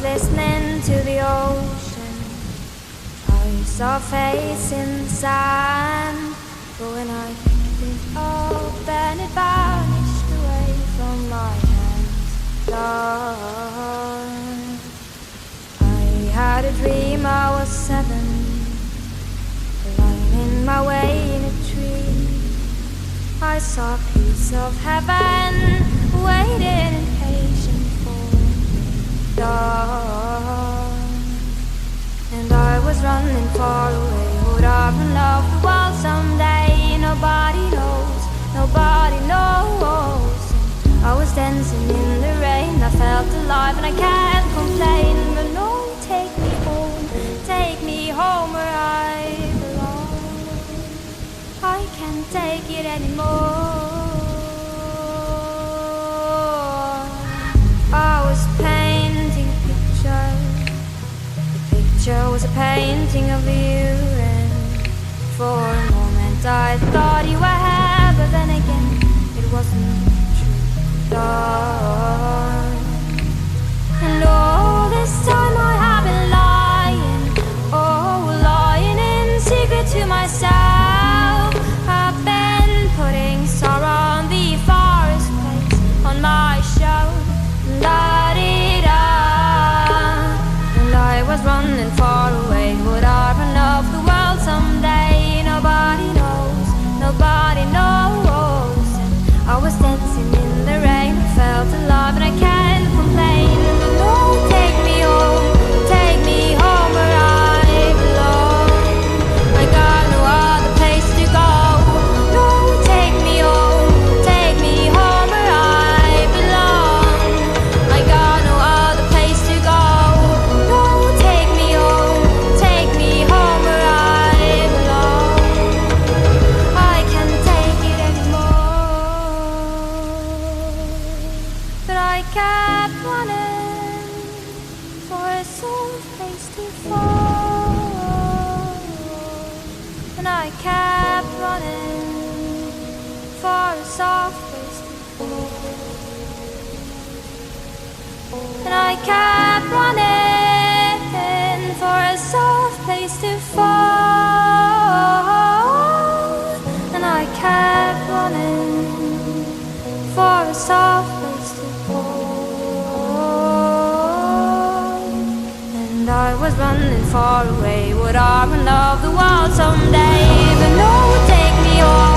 listening to the ocean. I saw a face in the sand, but when I picked it up, then it vanished away from my hands. Gone. I had a dream I was 7, lying in my way in a tree. I saw a piece of heaven waiting impatient for me. Dawn. And I was running far away. Would I run off the world someday? Nobody knows, nobody knows. I was dancing in the rain, I felt alive and I can't complain. But no, take me home where I belong. I can't take it anymore. I was painting a picture. The picture was a painting of you, and for a moment I thought you were here, but then again it wasn't true. Dawn. And all this time I have been lying, oh, lying in secret to myself. I've been putting sorrow on the forest place on my shelf. La-dee-da. And I was running far away. Would I run off the world someday? Nobody knows, nobody knows. And I was dancing in the rain, I felt alive and I can't complain. But no, take me home where I belong. I got no other place to go. No, take me home where I belong. I got no other place to go. No, take me home where I belong. I can't take it anymore. But I kept running for a soft place to fall. And I kept running for a soft place to fall. And I kept running for a soft place to fall. And I kept running for a soft place to fall. And I was running far away. Would I run off the world someday? But no, take me home.